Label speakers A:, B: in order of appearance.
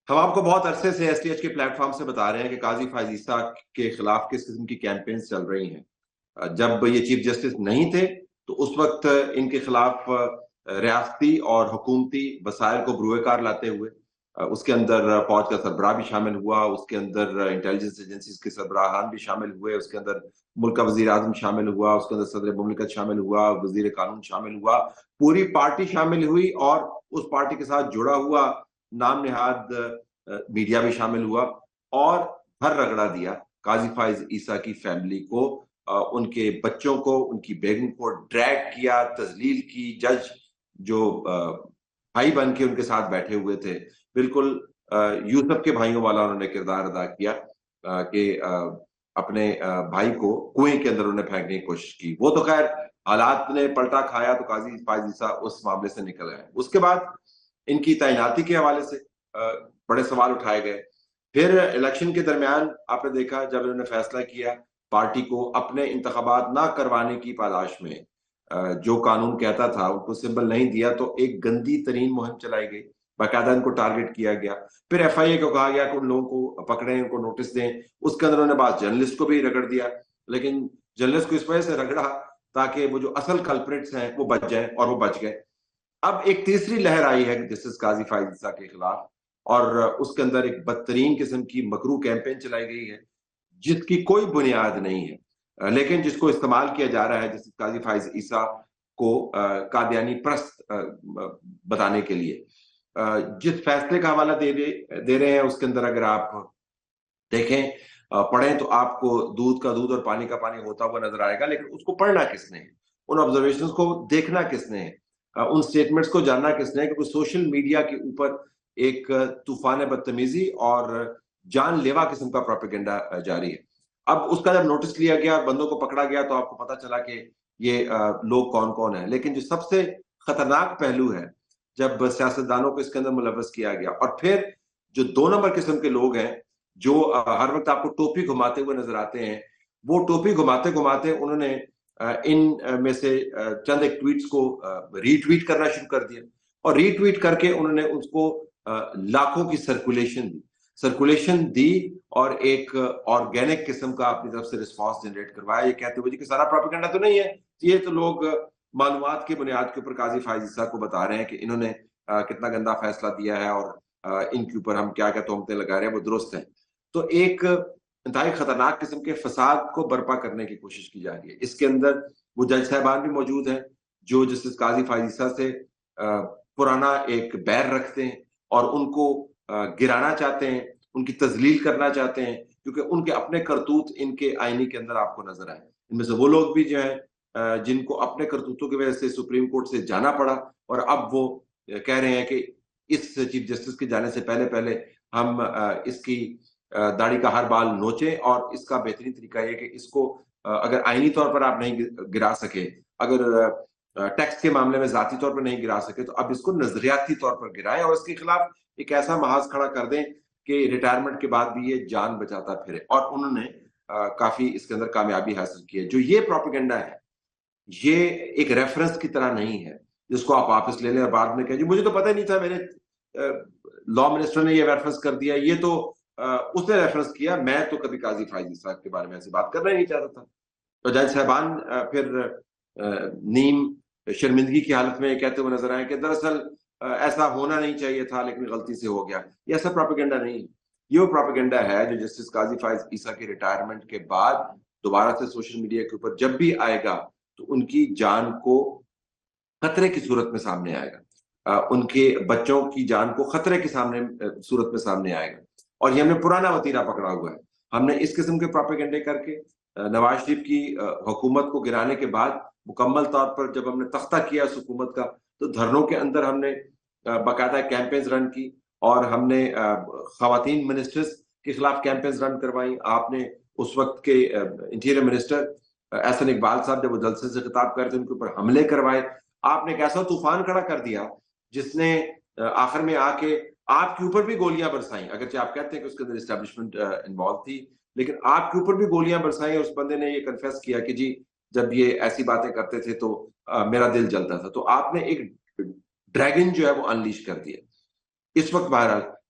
A: ہم آپ کو بہت عرصے سے ایس ٹی ایچ کے پلیٹ فارم سے بتا رہے ہیں کہ قاضی فائز عیسیٰ کے خلاف کس قسم کی کیمپینز چل رہی ہیں۔ جب یہ چیف جسٹس نہیں تھے تو اس وقت ان کے خلاف ریاستی اور حکومتی وسائل کو بروئے کار لاتے ہوئے، اس کے اندر فوج کا سربراہ بھی شامل ہوا، اس کے اندر انٹیلیجنس ایجنسیز کے سربراہان بھی شامل ہوئے، اس کے اندر ملک کا وزیر اعظم شامل ہوا، اس کے اندر صدر مملکت شامل ہوا، وزیر قانون شامل ہوا، پوری پارٹی شامل ہوئی، اور اس پارٹی کے ساتھ جڑا ہوا نام نہاد میڈیا بھی شامل ہوا، اور ہر رگڑا دیا قاضی فائز عیسیٰ کی فیملی کو، ان کے بچوں کو، ان کی بیگم کو ڈریگ کیا، تذلیل کی۔ جج جو بھائی بن کے ان کے ساتھ بیٹھے ہوئے تھے، بالکل یوسف کے بھائیوں والا انہوں نے کردار ادا کیا کہ اپنے بھائی کو کنویں کے اندر انہوں نے پھینکنے کی کوشش کی۔ وہ تو خیر حالات نے پلٹا کھایا تو قاضی فائز عیسیٰ اس معاملے سے نکل گئے۔ اس کے بعد ان کی تعیناتی کے حوالے سے بڑے سوال اٹھائے گئے۔ پھر الیکشن کے درمیان آپ نے دیکھا جب انہوں نے فیصلہ کیا پارٹی کو اپنے انتخابات نہ کروانے کی پاداش میں، جو قانون کہتا تھا ان کو سمبل نہیں دیا، تو ایک گندی ترین مہم چلائی گئی، باقاعدہ ان کو ٹارگٹ کیا گیا۔ پھر ایف آئی اے کو کہا گیا کہ ان لوگوں کو پکڑیں، ان کو نوٹس دیں۔ اس کے اندر انہوں نے بعض جرنلسٹ کو بھی رگڑ دیا، لیکن جرنلسٹ کو اس وجہ سے رگڑا تاکہ وہ جو اصل کلپریٹس ہیں وہ بچ جائیں، اور وہ بچ گئے۔ اب ایک تیسری لہر آئی ہے جسٹس قاضی فائز عیسیٰ کے خلاف، اور اس کے اندر ایک بدترین قسم کی مکروہ کیمپین چلائی گئی ہے جس کی کوئی بنیاد نہیں ہے، لیکن جس کو استعمال کیا جا رہا ہے جسٹس قاضی فائز عیسیٰ کو قادیانی پرست بتانے کے لیے۔ جس فیصلے کا حوالہ دے رہے ہیں اس کے اندر اگر آپ دیکھیں پڑھیں تو آپ کو دودھ کا دودھ اور پانی کا پانی ہوتا ہوا نظر آئے گا، لیکن اس کو پڑھنا کس نے ہے، ان آبزرویشنز کو دیکھنا کس نے ہے، ان سٹیٹمنٹس کو جاننا کس نے ہے، کیونکہ سوشل میڈیا کے اوپر ایک طوفان بدتمیزی اور جان لیوا قسم کا پروپیگنڈا جاری ہے۔ اب اس کا جب نوٹس لیا گیا، بندوں کو پکڑا گیا، تو آپ کو پتا چلا کہ یہ لوگ کون کون ہیں۔ لیکن جو سب سے خطرناک پہلو ہے جب سیاستدانوں کو اس کے اندر ملوث کیا گیا، اور پھر جو 2 نمبر قسم کے لوگ ہیں جو ہر وقت آپ کو ٹوپی گھماتے ہوئے نظر آتے ہیں، وہ ٹوپی گھماتے گھماتے انہوں نے ان میں سے چند ایک ٹویٹس کو ری ٹویٹ کرنا شروع کر دیا، اور ری ٹویٹ کر کے انہوں نے اس کو لاکھوں کی سرکولیشن دی اور ایک آرگینک قسم کا اپنی طرف سے رسپانس جنریٹ کروایا، یہ کہتے ہوئے کہ سارا پروپیگنڈا تو نہیں ہے، یہ تو لوگ معلومات کی بنیاد کے اوپر قاضی فائز عیسیٰ کو بتا رہے ہیں کہ انہوں نے کتنا گندا فیصلہ دیا ہے، اور ان کے اوپر ہم کیا کیا تہمتیں لگا رہے ہیں وہ درست ہیں۔ تو ایک انتہائی خطرناک قسم کے فساد کو برپا کرنے کی کوشش کی جا رہی ہے۔ اس کے اندر وہ جج صاحبان بھی موجود ہیں جو جسٹس قاضی فائز عیسیٰ سے پرانا ایک بیر رکھتے ہیں، اور ان کو گرانا چاہتے ہیں، ان کی تذلیل کرنا چاہتے ہیں، کیونکہ ان کے اپنے کرتوت ان کے آئینے کے اندر آپ کو نظر آئے۔ ان میں سے وہ لوگ بھی جو ہیں جن کو اپنے کرتوتوں کی وجہ سے سپریم کورٹ سے جانا پڑا، اور اب وہ کہہ رہے ہیں کہ اس چیف جسٹس کے جانے سے پہلے ہم اس کی داڑھی کا ہر بال نوچیں، اور اس کا بہترین طریقہ یہ کہ اس کو اگر آئینی طور پر آپ نہیں گرا سکے، اگر ٹیکس کے معاملے میں ذاتی طور پر نہیں گرا سکے، تو اب اس کو نظریاتی طور پر گرائیں، اور اس کے خلاف ایک ایسا محاذ کھڑا کر دیں کہ ریٹائرمنٹ کے بعد بھی یہ جان بچاتا پھرے۔ اور انہوں نے کافی اس کے اندر کامیابی حاصل کی ہے۔ جو یہ پروپیگنڈا ہے یہ ایک ریفرنس کی طرح نہیں ہے جس کو آپ واپس لے لیں اور بعد میں کہیں جی مجھے تو پتہ نہیں تھا، میرے لا منسٹر نے یہ ریفرنس کر دیا، یہ تو اس نے ریفرنس کیا، میں تو کبھی قاضی فائز عیسیٰ کے بارے میں ایسی بات کرنا ہی نہیں چاہتا تھا۔ تو جج صاحبان پھر نیم شرمندگی کی حالت میں کہتے ہوئے نظر آئے کہ دراصل ایسا ہونا نہیں چاہیے تھا لیکن غلطی سے ہو گیا۔ یہ ایسا پروپیگنڈا نہیں، یہ پروپیگنڈا ہے جو جسٹس قاضی فائز عیسیٰ کے ریٹائرمنٹ کے بعد دوبارہ سے سوشل میڈیا کے اوپر جب بھی آئے گا تو ان کی جان کو خطرے کی صورت میں سامنے آئے گا، ان کے بچوں کی جان کو خطرے کی صورت میں سامنے آئے گا۔ اور یہ ہم نے پرانا وتیرہ پکڑا ہوا ہے، ہم نے اس قسم کے پروپیگنڈے کر کے نواز شریف کی حکومت کو گرانے کے بعد مکمل طور پر جب ہم نے تختہ کیا اس حکومت کا، تو دھرنوں کے اندر ہم نے باقاعدہ کیمپینز رن کی، اور ہم نے خواتین منسٹرز کے خلاف کیمپینز رن کروائیں۔ آپ نے اس وقت کے انٹیریئر منسٹر احسن اقبال صاحب جب وہ جلسے سے خطاب کر رہے تھے ان کے اوپر حملے کروائے۔ آپ نے ایک ایسا طوفان کھڑا کر دیا جس نے آخر میں آ کے آپ کے اوپر بھی گولیاں برسائیں، اگرچہ آپ کہتے ہیں کہ اس کے اندر اسٹیبلشمنٹ انوالو تھی، لیکن آپ کے اوپر بھی گولیاں برسائیں۔ اس بندے نے یہ کنفیس کیا کہ جی جب یہ ایسی باتیں کرتے تھے تو میرا دل جلتا تھا۔ تو آپ نے ایک ڈریگن جو ہے وہ انلیش کر دیا۔ اس وقت بہرحال